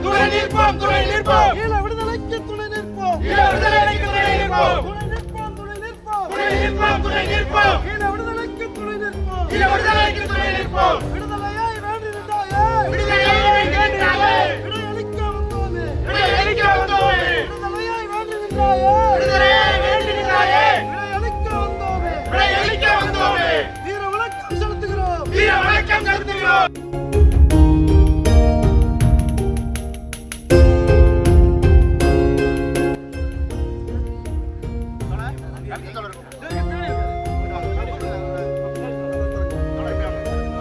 துணை நிற்போம் துணை நிற்போம் ஈழ விடுதலைக்கு துணை நிற்போம் ஈழ விடுதலைக்கு துணை நிற்போம் துணை நிற்போம் துணை நிற்போம் துணை நிற்போம் துணை நிற்போம் ஈழ விடுதலைக்கு துணை நிற்போம் ஈழ விடுதலைக்கு துணை நிற்போம் விடுதலையாய் வேண்டியிருந்தாயே விடுதலையை வேண்டினாலே விடையளிக்க வந்தோமே விடுதலைக்கு வந்தோமே விடுதலையாய் வேண்டியிருந்தாயே விடுதலையை வேண்டினாலே விடையளிக்க வந்தோமே விடுதலைக்கு வந்தோமே வீர வணக்கம் செலுத்துகிறோம் வீர வணக்கம் செலுத்துகிறோம்.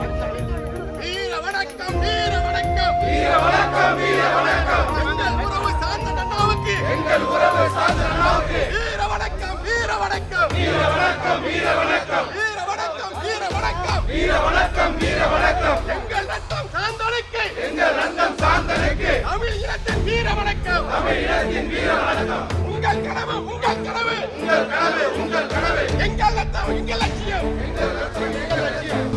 வீர வணக்கம் வீர வணக்கம் வீர வணக்கம் வீர வணக்கம் எங்கள் உறவு சார்ந்த அண்ணாவுக்கு எங்கள் உறவு சார்ந்த அண்ணாவுக்கு வீர வணக்கம் வீர வணக்கம் வீர வணக்கம் வீர வணக்கம் வீர வணக்கம் வீர வணக்கம் வீர வணக்கம் வீர வணக்கம் எங்கள் ரத்தம் சார்ந்தனுக்கு எங்கள் ரத்தம் சார்ந்தனுக்கு தமிழ் இனத்தின் வீர வணக்கம் தமிழ் இனத்தின் வீர வணக்கம் உங்கள் கனவு உங்கள் கனவு உங்கள் கனவு உங்கள் கனவு எங்கள் ரத்தம் எங்கள் லட்சியம் எங்கள் ரத்தம் எங்கள் லட்சியம்.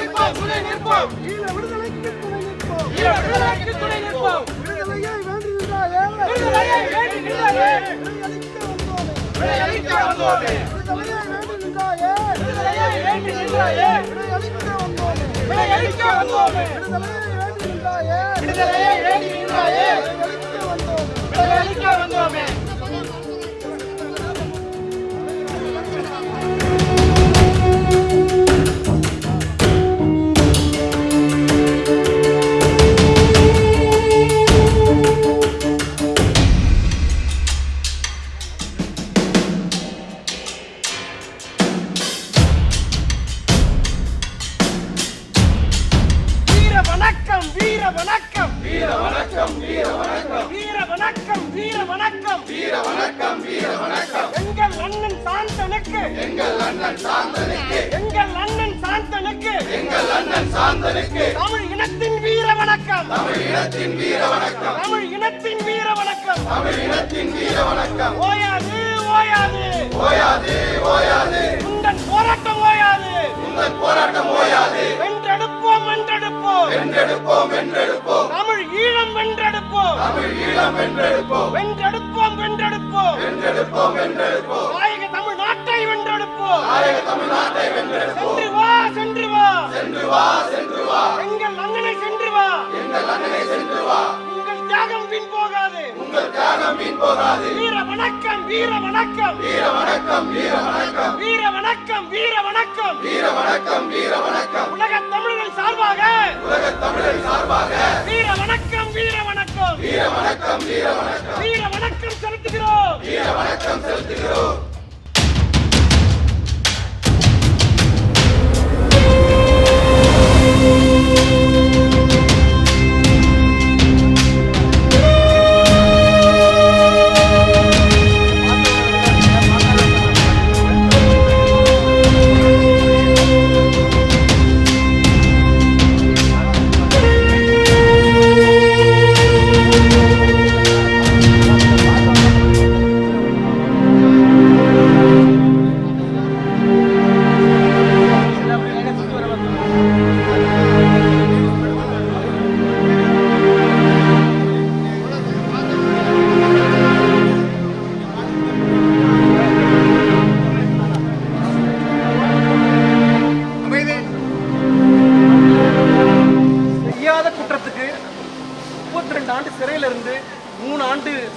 ஈழ விடுதலைக்கு துணை நிற்போம் ஈழ விடுதலைக்கு துணை நிற்போம் விடுதலையாய் வேண்டியிருந்தாயே விடுதலையை வேண்டினாலே விடையளிக்க வந்தோமே விடுதலைக்கு வந்தோமே விடுதலையாய் வேண்டியிருந்தாயே விடுதலையை வேண்டினாலே விடையளிக்க வந்தோமே விடுதலைக்கு வந்தோமே விடுதலையாய் வேண்டியிருந்தாயே விடுதலையை வேண்டினாலே விடையளிக்க வந்தோமே விடுதலைக்கு வந்தோமே. வீர வணக்கம் வீர வணக்கம் வீர வணக்கம் வீர வணக்கம் வீர வணக்கம் வீர வணக்கம் வீர வணக்கம் வீர வணக்கம் எங்கள் அண்ணன் சாந்தனுக்கு எங்கள் அண்ணன் சாந்தனுக்கு எங்கள் அண்ணன் சாந்தனுக்கு எங்கள் அண்ணன் சாந்தனுக்கு தமிழ் இனத்தின் வீர வணக்கம் தமிழ் இனத்தின் வீர வணக்கம் தமிழ் இனத்தின் வீர வணக்கம் தமிழ் இனத்தின் வீர வணக்கம் ஓயாது ஓயாது ஓயாது ஓயாது உங்கள் போராட்டம் ஓயாது உங்கள் போராட்டம் ஓயாது வென்றெடுப்போம் வென்றெடுப்போம் வென்றெடுப்போம் வென்றெடுப்போம் தமிழ் ஈழம் வென்றெடுப்போம் தமிழ் ஈழம் வென்றெடுப்போம் வென்றெடுப்போம் வென்றெடுப்போம் வென்றெடுப்போம் வென்றெடுப்போம் தாயக தமிழ்நாட்டை வென்றெடுப்போம் தாயக தமிழ்நாட்டை வென்றெடுப்போம் சென்று வா சென்று வா சென்று வா சென்று வா எங்கள் அண்ணனை சென்று வா எங்கள் அண்ணனை சென்று வா உங்கள் தியாகம் வீண் போகாது உங்கள் தியாகம் வீண் போகாது வீர வணக்கம் வீர வணக்கம் வீர வணக்கம் வீர வணக்கம் வீர வணக்கம் வீர வணக்கம் வீர வணக்கம் வீர வணக்கம் உலக தமிழர்கள் சார்பாக உலக தமிழர்கள் சார்பாக வீர வணக்கம் வீர வணக்கம் வீர வணக்கம் வீர வணக்கம் வீர வணக்கம் செலுத்துகிறோம் வீர வணக்கம் செலுத்துகிறோம்.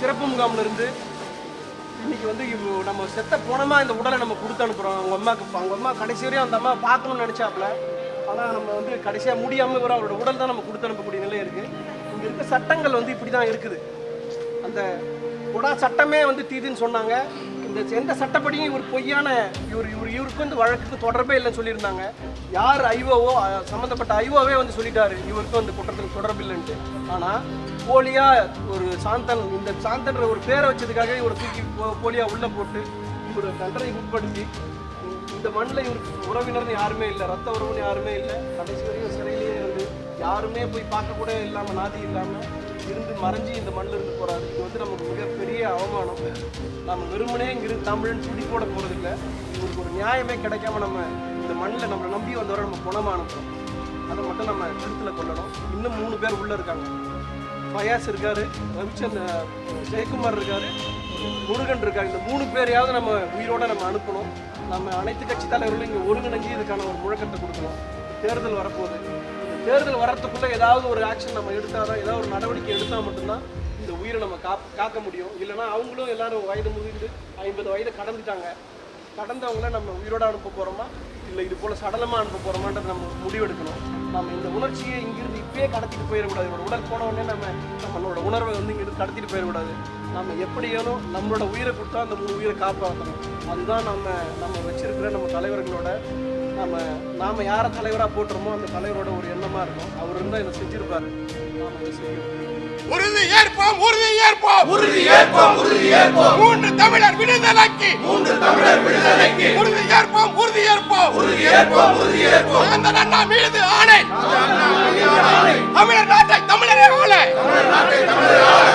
சிறப்பு முகாமில் இருந்து இன்னைக்கு வந்து நம்ம செத்த போனமா இந்த உடலை நம்ம கொடுத்து அனுப்புகிறோம். அவங்க அம்மா கடைசி வரையும் அந்த அம்மா பார்க்கணும்னு நினச்சாப்புல, ஆனால் நம்ம வந்து கடைசியாக முடியாமல் வர அவரோட உடல் தான் நம்ம கொடுத்து அனுப்பக்கூடிய நிலை இருக்குது. இங்கே இருக்க சட்டங்கள் வந்து இப்படி தான் இருக்குது. அந்த கொடா சட்டமே வந்து தீதுன்னு சொன்னாங்க. இந்த எந்த சட்டப்படியும் இவர் பொய்யான இவருக்கு வந்து வழக்குக்கு தொடர்பே இல்லைன்னு சொல்லியிருந்தாங்க. யார் ஐஓவோ சம்மந்தப்பட்ட ஐஓவே வந்து சொல்லிட்டாரு இவருக்கு வந்து குற்றத்தில் தொடர்பு இல்லைன்ட்டு. ஆனால் போலியா ஒரு சாந்தன், இந்த சாந்தன்ற ஒரு பேரை வச்சதுக்காக இவரை தூக்கி போலியா உள்ளே போட்டு இவரை தண்டனை உட்படுத்தி இந்த மண்ணில் இவருக்கு உறவினர்னு யாருமே இல்லை, ரத்த உறவுன்னு யாருமே இல்லை. கடைசி வரையும் சிறையிலேயே இருந்து யாருமே போய் பார்க்க கூட இல்லாமல் நாதி இல்லாமல் இருந்து மறைஞ்சி இந்த மண்ணில் இருந்து போகிறாரு. இது வந்து நமக்கு மிகப்பெரிய அவமானம். நம்ம வெறுமனே இங்கிருந்து தமிழ்னு துடி போட போகிறதில்ல. இவருக்கு ஒரு நியாயமே கிடைக்காம நம்ம இந்த மண்ணில் நம்மளை நம்பி வந்தவரை நம்ம குணமாக அனுப்புகிறோம். அதை மட்டும் நம்ம கருத்தில் கொள்ளணும். இன்னும் 3 பேர் உள்ளே இருக்காங்க. ஃபயாஸ் இருக்காரு, ஜெயக்குமார் இருக்காரு, முருகன் இருக்காரு. இந்த 3 பேரையாவது நம்ம உயிரோட நம்ம அனுப்பணும். நம்ம அனைத்து கட்சி தலைவர்களும் இங்கே ஒருங்கிணைஞ்சு இதுக்கான ஒரு முழக்கத்தை கொடுக்கணும். தேர்தல் வரப்போகுது. தேர்தல் வர்றதுக்குள்ளே ஏதாவது ஒரு ஆக்ஷன் நம்ம எடுத்தால் தான், ஏதாவது ஒரு நடவடிக்கை எடுத்தால் மட்டும்தான் இந்த உயிரை நம்ம காக்க முடியும். இல்லைனா அவங்களும் எல்லாரும் வயது முதிர்ந்து 50 வயதை கடந்துட்டாங்க. கடந்தவங்கள நம்ம உயிரோட அனுப்ப போகிறோமா இல்லை இது போல் சடலமாக அனுப்ப போகிறோமான்றது நம்ம முடிவெடுக்கணும். நம்ம இந்த உணர்ச்சியை இங்கிருந்து இப்பயே கடத்திட்டு போயிடக்கூடாது. ஒரு உடல் போன உடனே நம்மளோட உணர்வை வந்து இங்கிருந்து கடத்திட்டு போயிடக்கூடாது. நம்ம எப்படியாலும் நம்மளோட உயிரை கொடுத்தா அந்த 3 உயிரை காப்பாற்றணும். அதுதான் நம்ம வச்சிருக்கிற நம்ம தலைவர்களோட நாம யாரை தலைவராக போட்டுறோமோ அந்த தலைவரோட ஒரு எண்ணமாக இருக்கும். அவர் இருந்தால் இதை செஞ்சிருப்பாரு. நாம இதை செய்யணும். உறுதி ஏற்போம், உறுதி ஏற்போம், உறுதி ஏற்போம், உறுதி ஏற்போம். 3 தமிழர் விடுதலைக்கு, 3 தமிழர் விடுதலைக்கு உறுதி ஏற்போம், உறுதி ஏற்போம், உறுதி ஏற்போம், உறுதி ஏற்போம். அந்த அண்ணா மீது ஆணை, தமிழர் நாட்டை தமிழரே ஆள,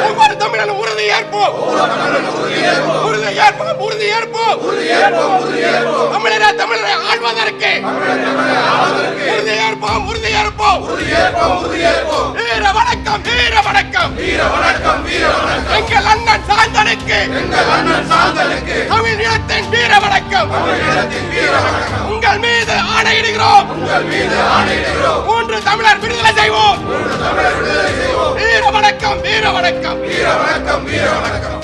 ஒவ்வொரு தமிழனும் உறுதி ஏற்போம், உறுதி ஏற்போம், உறுதி ஏற்போம், உறுதி ஏற்போம், உறுதி ஏற்போம். தமிழரை ஆள்வதற்கு உறுதி ஏற்போம், உறுதி ஏற்போம், உறுதி ஏற்போம், உறுதி ஏற்போம். வீர வணக்கம், வீர வணக்கம், வீர வணக்கம், வீர வணக்கம். எங்கள் அண்ணன் சாந்தனுக்கு, எங்கள் அண்ணன் சாந்தனுக்கு தமிழ் இனத்தின் வீர வணக்கம், தமிழ் இனத்தின் வீர வணக்கம். உங்கள் மீது ஆணையிடுகிறோம், உங்கள் மீது ஆணையிடுகிறோம். 3 தமிழர் விடுதலை செய்வோம், 3 தமிழர் விடுதலை செய்வோம். வீர வணக்கம், வீர வணக்கம், வீர வணக்கம், வீர வணக்கம்.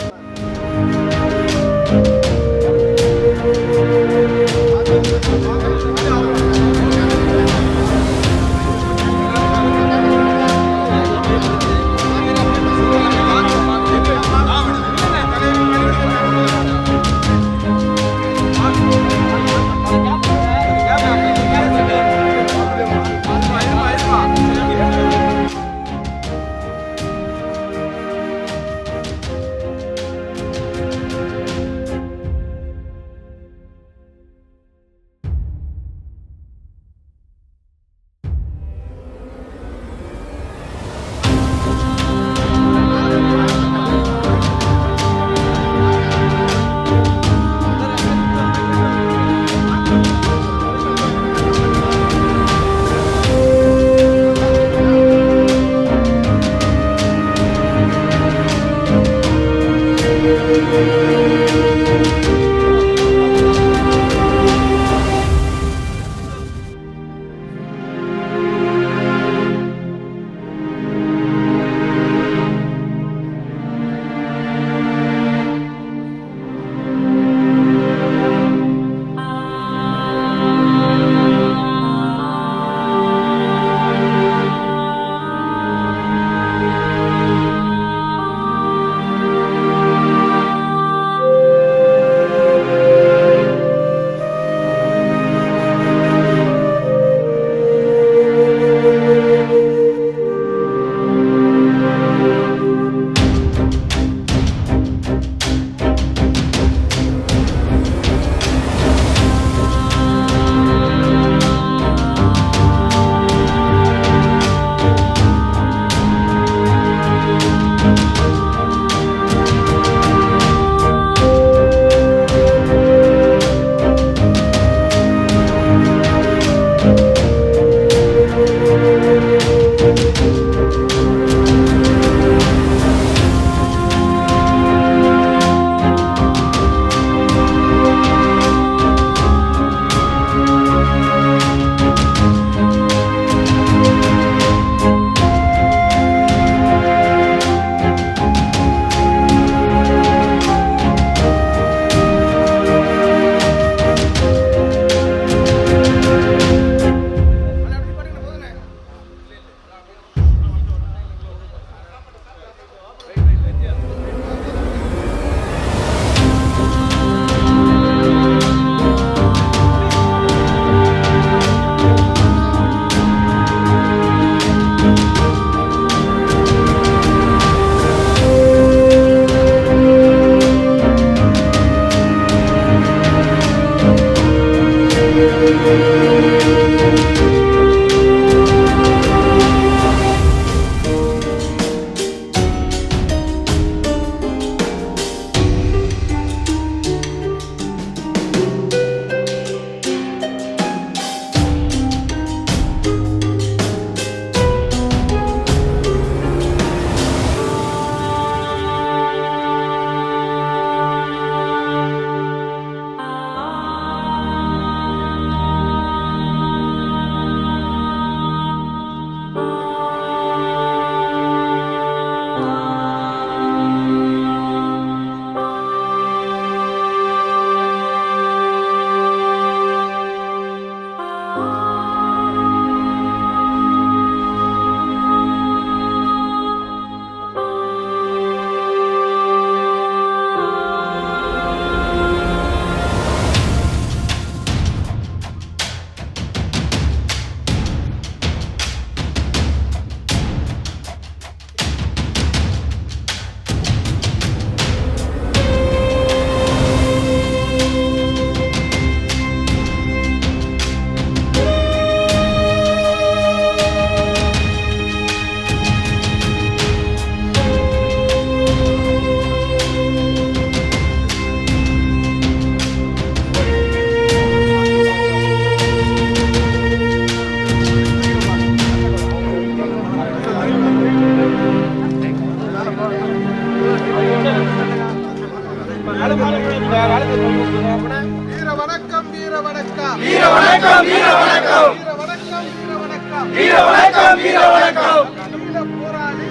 வீர வணக்கம் வீர வணக்கம் வீர வணக்கம் வீர வணக்கம் வீர வணக்கம் வீர வீர வணக்கம் வணக்கம் தமிழ் ஈழ தமிழ் போராளி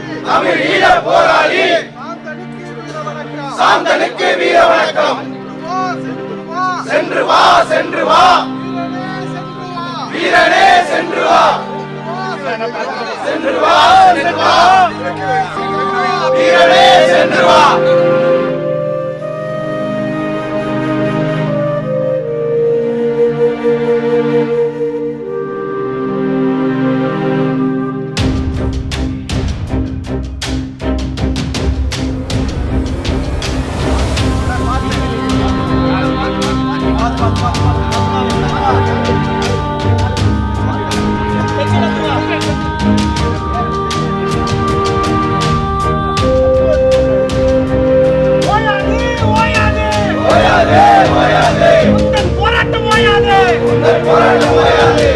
ஈழ போராளி சாந்தனுக்கு வீர வணக்கம் சாந்தனுக்கு வீர வணக்கம் சென்று வா வீரனே சென்று வா சென்று வா சென்று வா வீரனே சென்று வா போராட்டம் ஓயாது.